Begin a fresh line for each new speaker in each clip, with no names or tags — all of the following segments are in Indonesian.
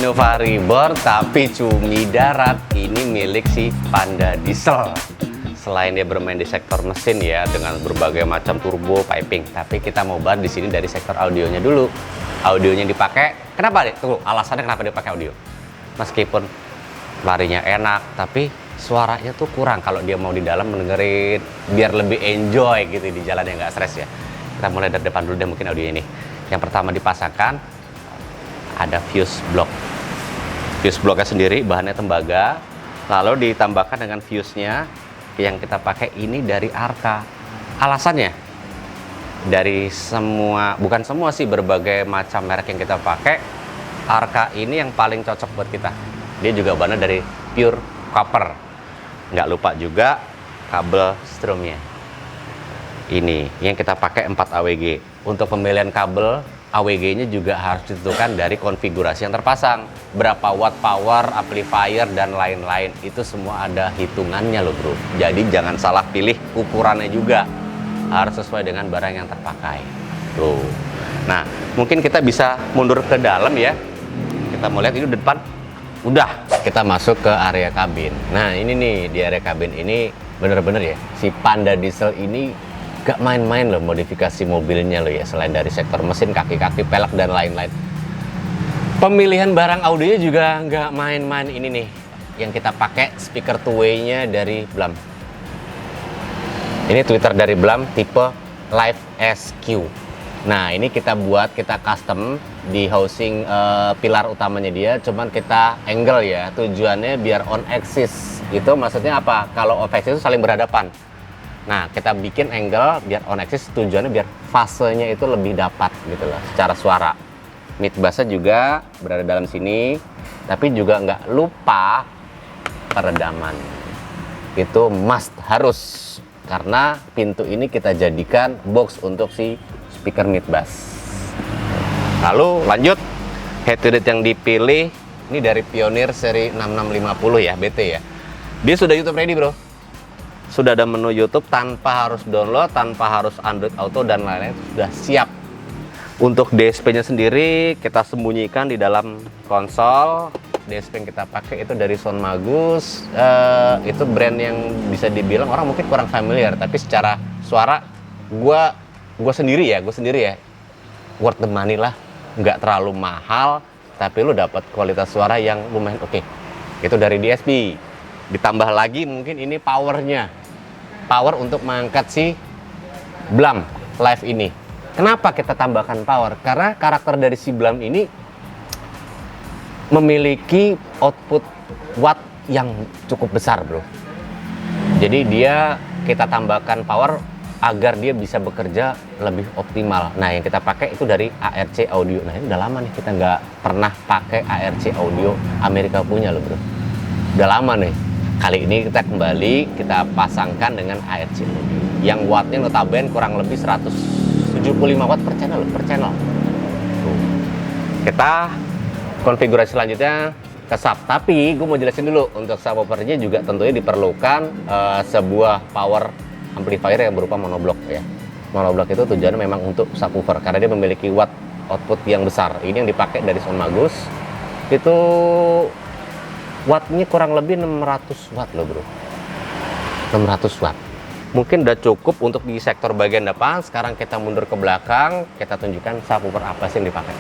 Innova Reborn tapi cumi darat. Ini milik si Panda Diesel. Selain dia bermain di sektor mesin ya dengan berbagai macam turbo, piping, tapi kita mau bahas di sini dari sektor audionya dulu. Audionya dipakai, kenapa deh? Tunggu, alasannya kenapa dipakai audio? Meskipun larinya enak, tapi suaranya tuh kurang kalau dia mau di dalam mendengarin biar lebih enjoy gitu di jalan yang nggak stres ya. Kita mulai dari depan dulu deh mungkin audio ini. Yang pertama dipasangkan ada fuse block. Fuse blocknya sendiri bahannya tembaga, lalu ditambahkan dengan fuse-nya yang kita pakai ini dari Arca. Alasannya dari semua, bukan semua sih, berbagai macam merek yang kita pakai, Arca ini yang paling cocok buat kita. Dia juga bahannya dari pure copper. Nggak lupa juga kabel strumnya. Ini yang kita pakai 4 AWG. Untuk pemilihan kabel AWG-nya juga harus ditentukan dari konfigurasi yang terpasang. Berapa watt power, amplifier, dan lain-lain. Itu semua ada hitungannya loh bro. Jadi jangan salah pilih ukurannya juga. Harus sesuai dengan barang yang terpakai. Tuh. Nah, mungkin kita bisa mundur ke dalam ya. Kita mau lihat ini depan. Udah, kita masuk ke area kabin. Nah, ini nih, di area kabin ini bener-bener ya. Si Panda Diesel ini gak main-main loh modifikasi mobilnya loh ya. Selain dari sektor mesin, kaki-kaki, pelek, dan lain-lain. Pemilihan barang audionya juga gak main-main. Ini nih, yang kita pakai speaker two-way-nya dari Blam. Ini tweeter dari Blam tipe Live SQ. Nah, ini kita buat, kita custom di housing pilar utamanya dia. Cuman kita angle ya, tujuannya biar on axis. Itu maksudnya apa? Kalau off axis itu saling berhadapan. Nah, kita bikin angle biar on axis, tujuannya biar fasenya itu lebih dapat gitu loh secara suara. Mid bassnya juga berada dalam sini, tapi juga nggak lupa peredaman. Itu must, harus, karena pintu ini kita jadikan box untuk si speaker mid bass. Lalu lanjut, head unit yang dipilih ini dari Pioneer seri 6650 ya, BT ya. Dia sudah YouTube ready bro. Sudah ada menu YouTube tanpa harus download, tanpa harus Android Auto dan lain-lain, sudah siap. Untuk DSP-nya sendiri kita sembunyikan di dalam konsol. DSP yang kita pakai itu dari Sound Magus. Itu brand yang bisa dibilang orang mungkin kurang familiar, tapi secara suara gue sendiri ya, worth the money lah. Nggak terlalu mahal, tapi lu dapat kualitas suara yang lumayan oke. Itu dari DSP. Ditambah lagi mungkin ini powernya. Power untuk mengangkat si Blam Live ini. Kenapa kita tambahkan power? Karena karakter dari si Blam ini memiliki output watt yang cukup besar bro. Jadi kita tambahkan power agar dia bisa bekerja lebih optimal. Nah, yang kita pakai itu dari ARC Audio. Nah, ini udah lama nih kita nggak pernah pakai ARC Audio Amerika punya loh bro. Udah lama nih. Kali ini kita kembali, kita pasangkan dengan ARC Audio yang wattnya notabene kurang lebih 175 watt per channel. Tuh. Kita konfigurasi selanjutnya ke sub. Tapi gue mau jelasin dulu, untuk subwoofernya juga tentunya diperlukan sebuah power amplifier yang berupa monoblock ya. Monoblock itu tujuannya memang untuk subwoofer karena dia memiliki watt output yang besar. Ini yang dipakai dari Sound Magus. Itu wattnya kurang lebih 600 watt loh bro. 600 watt mungkin udah cukup untuk di sektor bagian depan. Sekarang kita mundur ke belakang, kita tunjukkan subwoofer apa sih yang dipakai.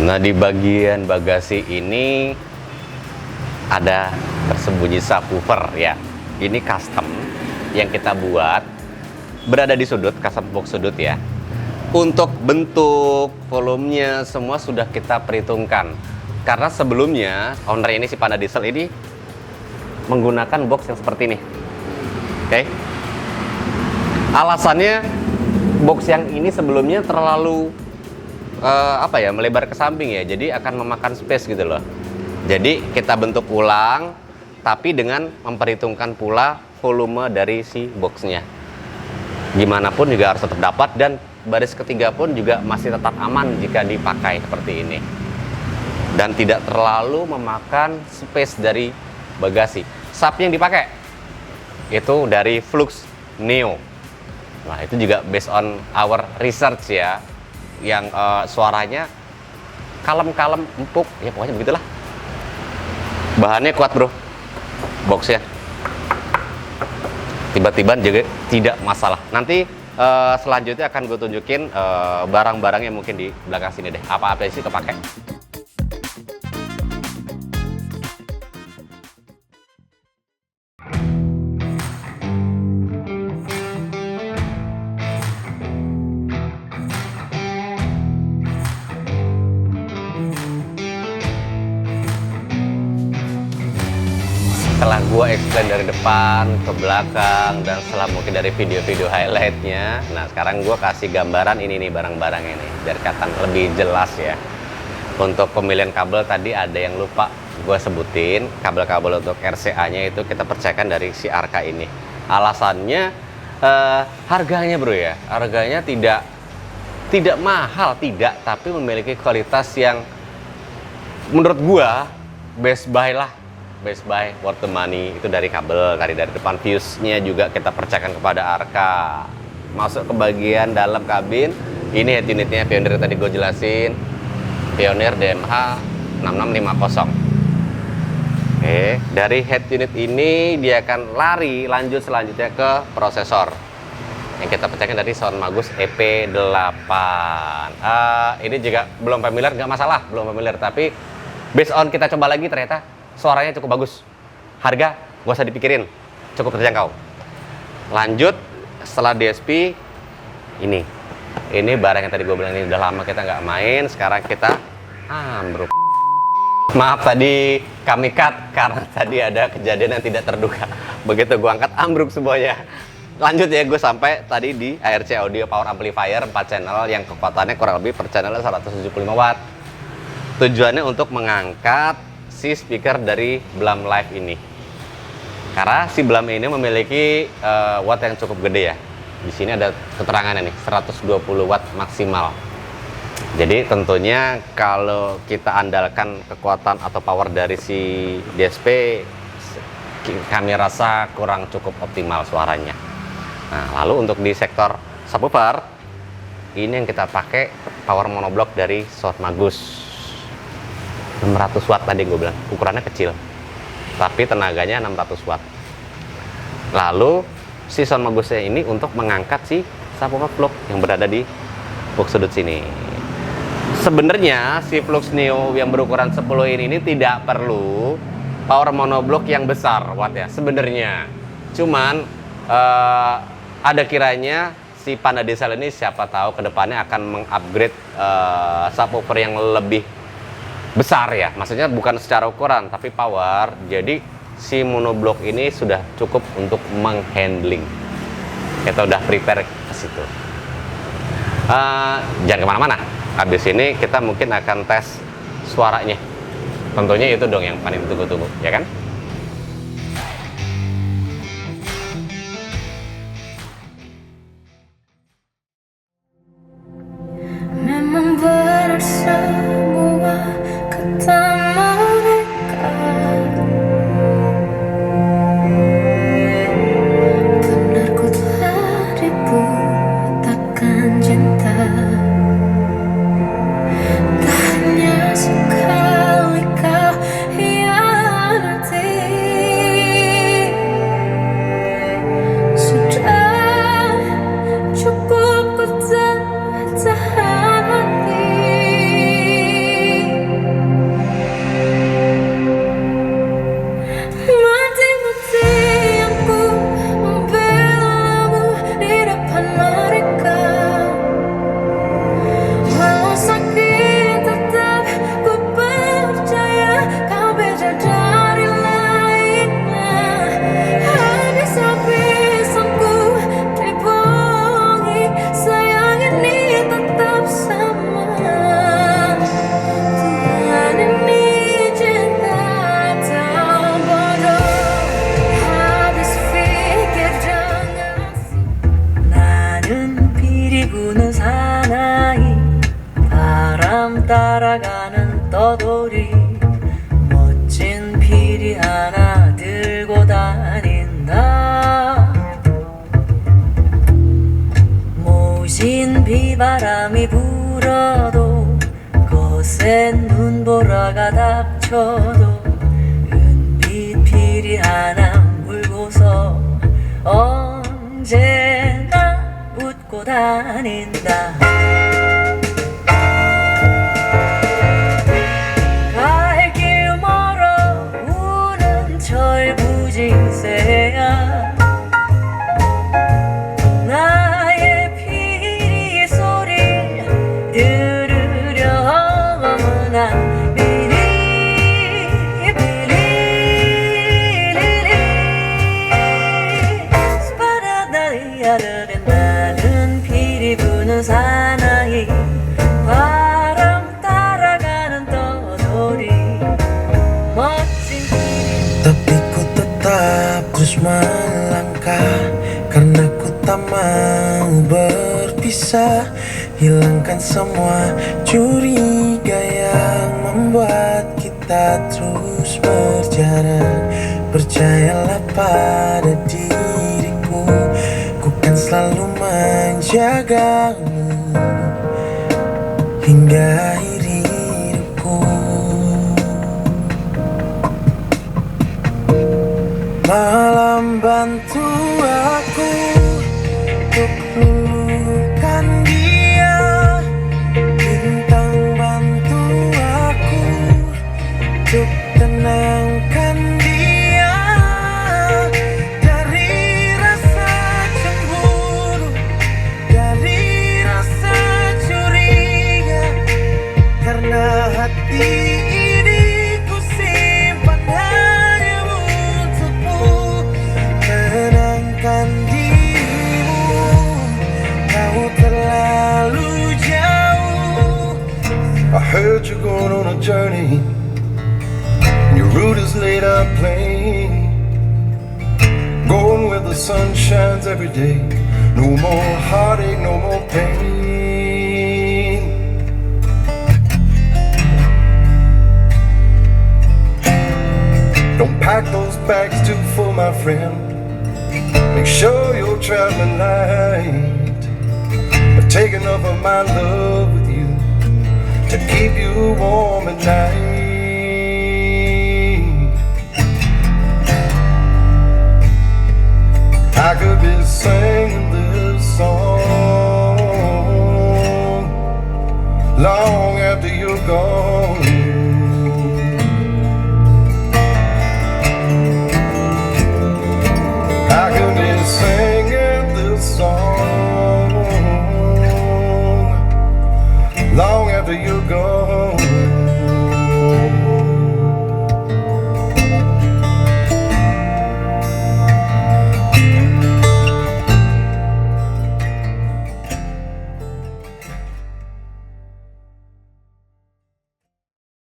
Nah, di bagian bagasi ini ada tersembunyi subwoofer ya. Ini custom yang kita buat, berada di sudut, custom box sudut ya. Untuk bentuk, volumenya semua sudah kita perhitungkan. Karena sebelumnya owner ini si Panda Diesel ini menggunakan box yang seperti ini. Oke. Alasannya box yang ini sebelumnya terlalu melebar ke samping ya. Jadi akan memakan space gitu loh. Jadi kita bentuk ulang tapi dengan memperhitungkan pula volume dari si boxnya. Gimana pun juga harus tetap dapat, dan baris ketiga pun juga masih tetap aman jika dipakai seperti ini. Dan tidak terlalu memakan space dari bagasi. Sub yang dipakai itu dari Flux Neo. Nah, itu juga based on our research ya, yang suaranya kalem-kalem, empuk, ya pokoknya begitulah. Bahannya kuat bro, boxnya. Tiba-tiba juga tidak masalah. Nanti selanjutnya akan gue tunjukin barang-barangnya mungkin di belakang sini deh. Apa-apa sih kepake. Setelah gua explain dari depan ke belakang dan setelah mungkin dari video-video highlightnya, nah sekarang gua kasih gambaran ini nih barang-barang ini biar kelihatan lebih jelas ya. Untuk pemilihan kabel tadi ada yang lupa gua sebutin, kabel-kabel untuk RCA-nya itu kita percayakan dari si Arka ini. Alasannya harganya bro ya, harganya tidak mahal, tidak, tapi memiliki kualitas yang menurut gua best buy lah. Best buy, worth the money. Itu dari kabel, dari depan fuse-nya juga kita percayakan kepada Arka. Masuk ke bagian dalam kabin, ini head unitnya Pioneer tadi gue jelasin, Pioneer DMH 6650. Oke, dari head unit ini dia akan lari lanjut selanjutnya ke prosesor yang kita percayakan dari Sound Magus EP8. Ini juga belum familiar, nggak masalah, belum familiar, tapi based on kita coba lagi ternyata suaranya cukup bagus. Harga gak usah dipikirin, cukup terjangkau. Lanjut setelah DSP ini barang yang tadi gue bilang ini udah lama kita nggak main. Sekarang kita ambruk. Maaf tadi kami cut karena tadi ada kejadian yang tidak terduga. Begitu gue angkat ambruk semuanya. Lanjut ya, gue sampai tadi di ARC Audio Power Amplifier 4 channel yang kekuatannya kurang lebih per channel 175 watt. Tujuannya untuk mengangkat si speaker dari Blam Live ini, karena si Blam ini memiliki watt yang cukup gede ya. Di sini ada keterangannya nih, 120 watt maksimal. Jadi tentunya kalau kita andalkan kekuatan atau power dari si DSP, kami rasa kurang cukup optimal suaranya. Nah, lalu untuk di sektor subwoofer, ini yang kita pakai power monoblock dari Sound Magus 600 watt tadi gue bilang, ukurannya kecil tapi tenaganya 600 watt. Lalu si Sound Magusnya ini untuk mengangkat si subwoofer plug yang berada di box sudut sini. Sebenarnya si Flux Neo yang berukuran 10 ini tidak perlu power monoblock yang besar wattnya sebenarnya, cuman ada kiranya si Panda Diesel ini siapa tahu kedepannya akan mengupgrade subwoofer yang lebih besar ya, maksudnya bukan secara ukuran tapi power. Jadi si monoblock ini sudah cukup untuk menghandling. Kita udah prepare ke situ. Jangan kemana-mana. Habis ini kita mungkin akan tes suaranya. Tentunya itu dong yang paling ditunggu-tunggu, ya kan?
Memang benar semua kata mereka, benar ku telah dibutakan cinta. Tak hanya sekali kau hianati, sudah cukup ku tahan hati. Mati-mati yang ku membelamu di depan mereka. Walau sakit tetap ku percaya kau beda dari lainnya. Habis-habisan ku dibohongi, sayang ini tetap sama. Tuhan ini cinta tak bodoh. Habis pikir jangan.
나는 비리 부는 사나이, 바람 따라가는 떠돌이, 멋진 비리 하나 들고 다닌다. 모신 비바람이 불어도 곳엔 눈보라가 닥쳐도 은빛 피리 하나 물고서 언제나 웃고 다닌다. 갈 길 멀어 우는 철부지새야. 나의 피리 소리 들으려 머무나 비리 스파라다리아들은 나는 피리 부는 사나이 바람 따라가는 떠돌이 멋진
Tapi ku tetap terus melangkah karena ku tak mau berpisah. Hilangkan semua curiga yang membuat kita terus berjarak. Percayalah pada diriku, ku kan selalu menjagamu hingga akhir hidupku. Malam bantu aku untuk luluhkan dia. Bintang bantu aku untuk tenangkan dia. Dari rasa cemburu, dari rasa curiga, karena hati ini ku simpan hanya untukmu. Menangkan dirimu, kau terlalu jauh.
I heard you're going on a journey, and your route is laid out plain. Going where the sun shines every day. No more heartache, no more pain. Don't pack those bags too full, my friend. Make sure you're traveling light. But take enough of my love with you to keep you warm at night. I could be singing this song long after you're gone. I could be singing this song long after you're gone.